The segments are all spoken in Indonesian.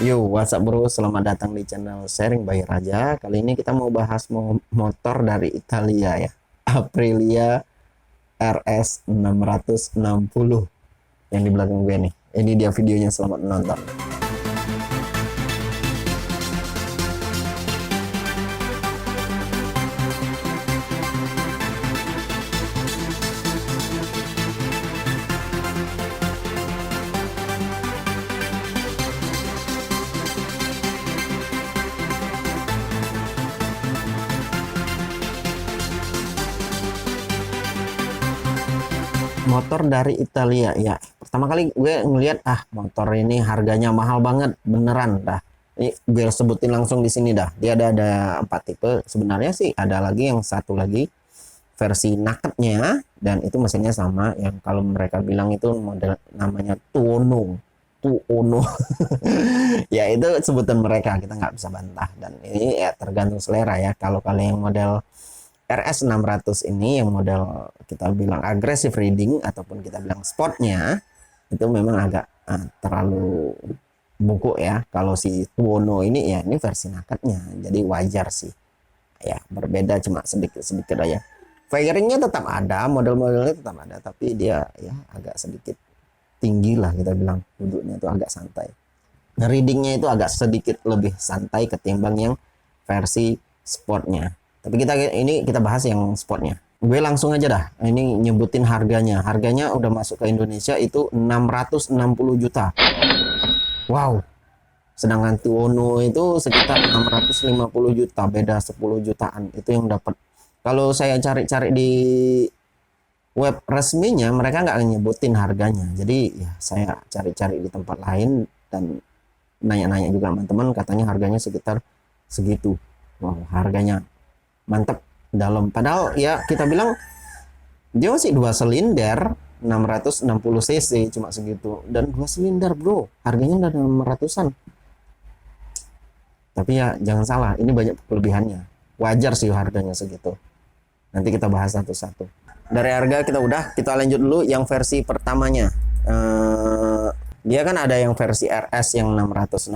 Yo, what's up bro? Selamat datang di channel Sharing by Raja. Kali ini kita mau bahas motor dari Italia ya. Aprilia RS 660 yang di belakang gue nih. Ini dia videonya, selamat menonton. Motor dari Italia ya. Pertama kali gue ngeliat motor ini harganya mahal banget beneran dah. Ini gue sebutin langsung di sini dah. Dia ada 4 tipe. Sebenarnya sih ada lagi yang satu lagi versi nakednya, dan itu mesinnya sama yang kalau mereka bilang itu model namanya Tuono. Ya itu sebutan mereka, kita nggak bisa bantah, dan ini ya tergantung selera ya. Kalau kalian yang model RS 600 ini yang model kita bilang aggressive riding ataupun kita bilang sportnya, itu memang agak terlalu bungkuk ya. Kalau si Tuono ini ya ini versi nakednya, jadi wajar sih ya, berbeda cuma sedikit aja. Fairingnya tetap ada, model-modelnya tetap ada, tapi dia ya agak sedikit tinggi lah, kita bilang duduknya itu agak santai. Readingnya itu agak sedikit lebih santai ketimbang yang versi sportnya. Tapi kita bahas yang sportnya. Gue langsung aja dah. Ini nyebutin harganya. Harganya udah masuk ke Indonesia itu 660 juta. Wow. Sedangkan Tuono itu sekitar 650 juta, beda 10 jutaan. Itu yang dapat. Kalau saya cari-cari di web resminya, mereka nggak nyebutin harganya. Jadi ya saya cari-cari di tempat lain dan nanya-nanya juga teman-teman, katanya harganya sekitar segitu. Wow, harganya mantap dalam. Padahal ya kita bilang dia masih 2 silinder 660 cc cuma segitu, dan 2 silinder bro, harganya udah 600-an. Tapi ya jangan salah, ini banyak kelebihannya, wajar sih harganya segitu. Nanti kita bahas satu-satu. Dari harga kita lanjut dulu yang versi pertamanya. Dia kan ada yang versi RS yang 660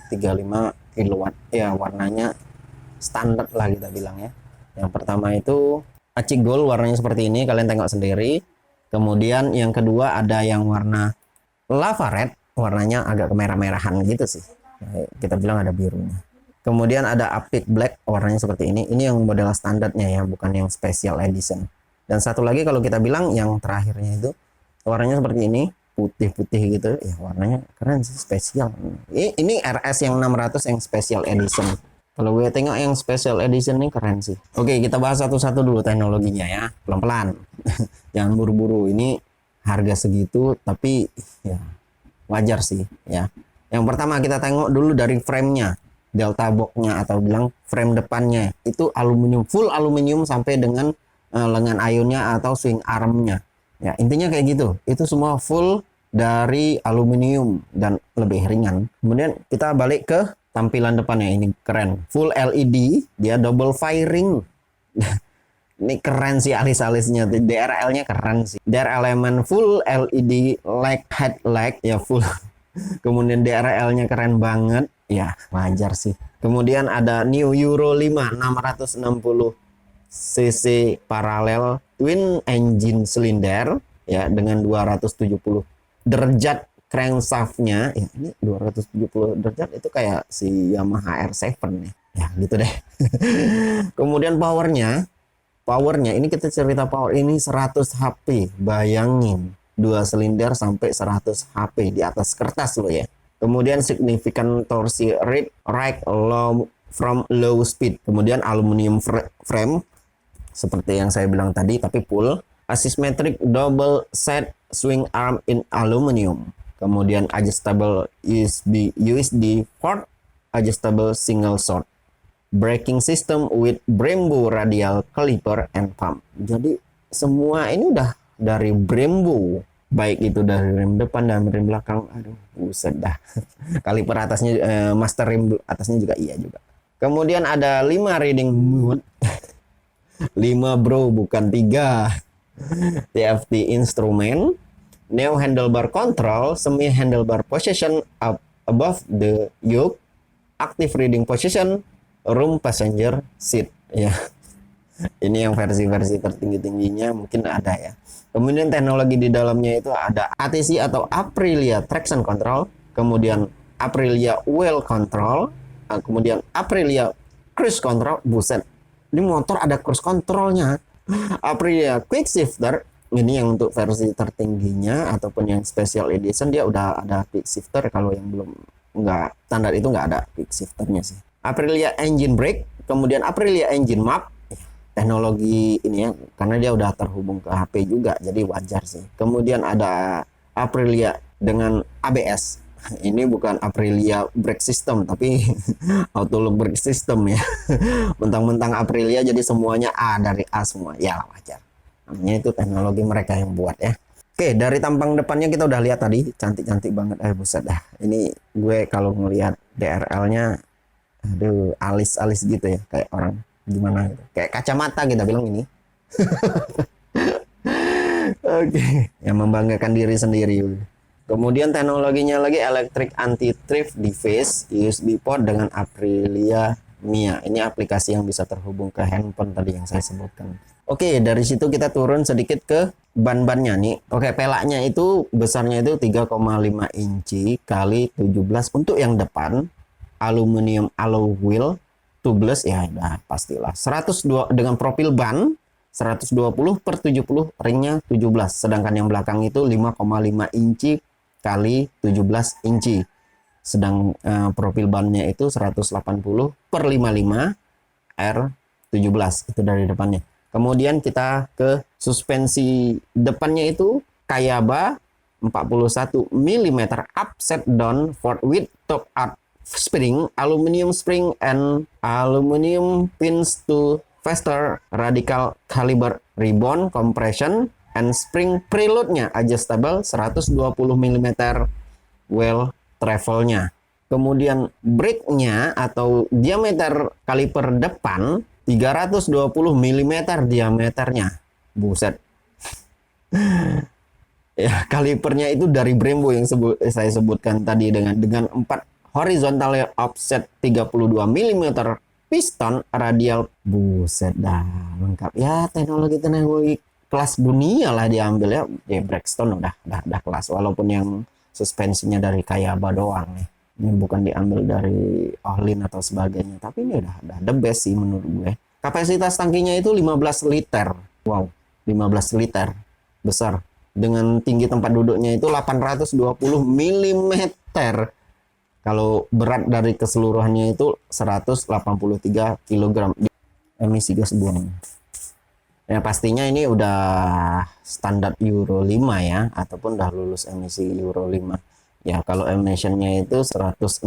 35 kW ya, warnanya standar lah kita bilang ya. Yang pertama itu Aci Gold, warnanya seperti ini, kalian tengok sendiri. Kemudian yang kedua ada yang warna lava red, warnanya agak kemerah-merahan gitu sih, kita bilang ada birunya. Kemudian ada Aptic Black, warnanya seperti ini. Ini yang model standarnya ya, bukan yang special edition. Dan satu lagi kalau kita bilang yang terakhirnya itu warnanya seperti ini, putih-putih gitu ya, warnanya keren sih, spesial. Ini RS yang 600 yang special edition. Kalau gue tengok yang special edition ini keren sih. Oke, kita bahas satu-satu dulu teknologinya ya, pelan-pelan. Jangan buru-buru. Ini harga segitu tapi ya wajar sih ya. Yang pertama kita tengok dulu dari frame-nya, delta box-nya atau bilang frame depannya. Itu aluminium, full aluminium sampai dengan lengan ayunnya atau swing arm-nya. Ya, intinya kayak gitu. Itu semua full dari aluminium dan lebih ringan. Kemudian kita balik ke tampilan depannya, ini keren, full LED, dia double firing. Ini keren sih alis-alisnya, DRL-nya keren sih. DR element full LED light headlight ya full. Kemudian DRL-nya keren banget, ya wajar sih. Kemudian ada New Euro 5 660 cc paralel twin engine silinder ya dengan 270 derajat crankshaftnya ya, ini 270 derajat itu kayak si Yamaha R7 ya gitu deh. Kemudian powernya ini kita cerita power, ini 100 HP, bayangin 2 silinder sampai 100 HP di atas kertas loh ya. Kemudian significant torsi rate right low from low speed. Kemudian aluminium frame seperti yang saya bilang tadi tapi full asymmetric double set swing arm in aluminium. Kemudian adjustable USD port, adjustable single shot, braking system with Brembo radial caliper and pump. Jadi semua ini udah dari Brembo, baik itu dari rem depan dan rem belakang. Aduh, buset dah. Kaliper atasnya, master rem atasnya juga iya juga. Kemudian ada 5 reading mode. 5 bro, bukan 3. TFT instrumen. neo handlebar control, semi handlebar position up above the yoke, active reading position, room passenger seat. Ya, ini yang versi-versi tertinggi-tingginya mungkin ada ya. Kemudian teknologi di dalamnya itu ada ATC atau Aprilia Traction Control, kemudian Aprilia Wheel Control, kemudian Aprilia Cruise Control. Buset, ini motor ada cruise controlnya. Aprilia Quick Shifter, ini yang untuk versi tertingginya ataupun yang special edition dia udah ada quick shifter. Kalau yang belum nggak standar itu nggak ada quick shifternya sih. Aprilia Engine Brake, kemudian Aprilia Engine Map, teknologi ini ya karena dia udah terhubung ke HP juga jadi wajar sih. Kemudian ada Aprilia dengan ABS. Ini bukan Aprilia brake system tapi auto lock brake system ya. Mentang-mentang Aprilia jadi semuanya A, dari A semua ya, wajar. Namanya itu teknologi mereka yang buat ya. Oke, dari tampang depannya kita udah lihat tadi, cantik-cantik banget. Buset dah, ini gue kalau ngelihat DRL-nya aduh alis-alis gitu ya, kayak orang gimana gitu, kayak kacamata kita bilang ini. Oke, yang membanggakan diri sendiri. Kemudian teknologinya lagi electric anti-thrift device USB port dengan Aprilia Mia. Ini aplikasi yang bisa terhubung ke handphone tadi yang saya sebutkan. Oke, dari situ kita turun sedikit ke ban-bannya nih. Oke, pelaknya itu besarnya itu 3,5 inci kali 17 untuk yang depan. Aluminium alloy wheel tubeless ya, udah pastilah. 102 dengan profil ban 120/70, ringnya 17. Sedangkan yang belakang itu 5,5 inci kali 17 inci. Sedang profil bannya itu 180/55 R17 itu dari depannya. Kemudian kita ke suspensi depannya itu Kayaba 41 mm upside down forward with top up spring, aluminium spring and aluminium pins to faster radical caliber ribbon compression and spring preload-nya adjustable 120 mm well travel-nya. Kemudian brake-nya atau diameter kaliper depan 320 mm diameternya. Buset. Ya, kalipernya itu dari Brembo yang saya sebutkan tadi dengan 4 horizontal offset 32 mm piston radial. Buset dah, lengkap ya, teknologi kelas dunia lah diambil ya. Blackstone udah kelas, walaupun yang suspensinya dari Kayaba doang nih. Ini bukan diambil dari Ohlin atau sebagainya, tapi ini udah the best sih menurut gue. Kapasitas tangkinya itu 15 liter. Wow, 15 liter. Besar. Dengan tinggi tempat duduknya itu 820 mm. Kalau berat dari keseluruhannya itu 183 kg emisi gas buang. Ya pastinya ini udah standar Euro 5 ya, ataupun udah lulus emisi Euro 5. Ya kalau emissionnya itu 116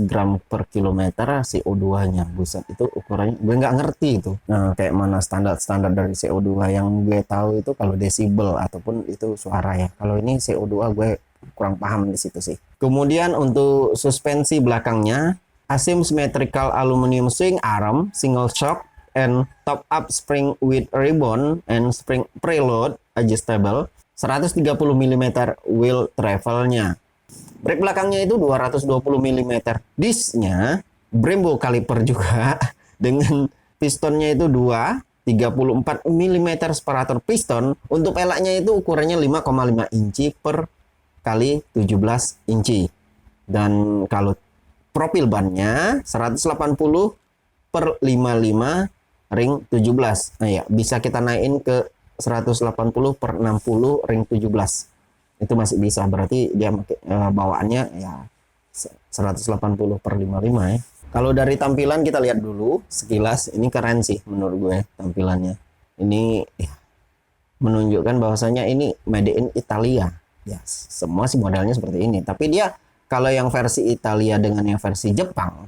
gram per kilometer CO2-nya. Buset, itu ukurannya gue nggak ngerti itu. Nah, kayak mana standar dari CO2 yang gue tahu itu kalau desibel ataupun itu suara ya. Kalau ini CO2 gue kurang paham di situ sih. Kemudian untuk suspensi belakangnya Asim symmetrical aluminium swing arm single shock and top up spring with ribbon and spring preload adjustable 130 mm wheel travel-nya. Brake belakangnya itu 220 mm. Disknya Brembo kaliper juga dengan pistonnya itu 34 mm separator piston. Untuk pelaknya itu ukurannya 5,5 inci per kali 17 inci. Dan kalau profil bannya 180/55 ring 17. Nah ya, bisa kita naikin ke 180/60 ring 17. Itu masih bisa, berarti dia bawaannya ya 180/55 ya. Kalau dari tampilan kita lihat dulu sekilas, ini keren sih menurut gue tampilannya. Ini ya, menunjukkan bahwasanya ini made in Italia. Ya, semua sih modelnya seperti ini. Tapi dia kalau yang versi Italia dengan yang versi Jepang,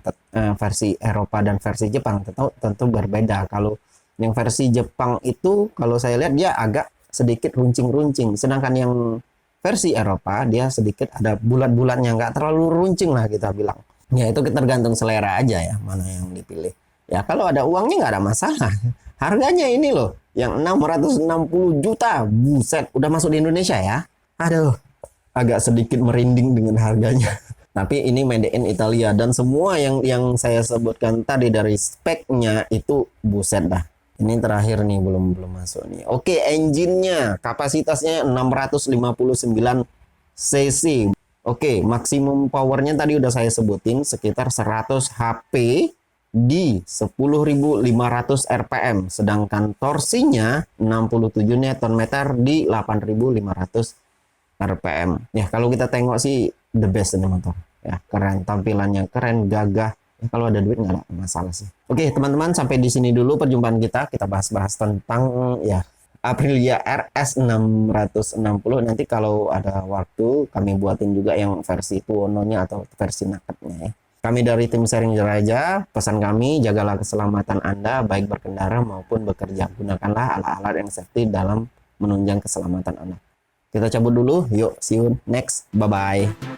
versi Eropa dan versi Jepang tentu berbeda. Kalau yang versi Jepang itu kalau saya lihat dia agak sedikit runcing-runcing. Sedangkan yang versi Eropa dia sedikit ada bulat-bulatnya, nggak terlalu runcing lah kita bilang. Ya itu tergantung selera aja ya, mana yang dipilih. Ya kalau ada uangnya nggak ada masalah. Harganya ini loh, yang 660 juta. Buset, udah masuk di Indonesia ya. Aduh, agak sedikit merinding dengan harganya. Tapi ini made in Italia dan semua yang saya sebutkan tadi dari speknya itu buset dah. Ini terakhir nih belum masuk nih. Oke, engine-nya kapasitasnya 659 cc. Oke, maksimum powernya tadi udah saya sebutin sekitar 100 HP di 10.500 rpm, sedangkan torsinya 67 Nm di 8.500 rpm. Ya, kalau kita tengok sih the best ini motor. Ya, keren, tampilannya keren, gagah. Ya, kalau ada duit nggak ada masalah sih. Oke, teman-teman, sampai di sini dulu perjumpaan kita. Kita bahas-bahas tentang ya Aprilia RS 660. Nanti kalau ada waktu kami buatin juga yang versi Tuono-nya atau versi nakednya ya. Kami dari tim Sharing Jeraja, pesan kami jagalah keselamatan Anda baik berkendara maupun bekerja. Gunakanlah alat-alat yang safety dalam menunjang keselamatan Anda. Kita cabut dulu, yuk see you next, bye-bye.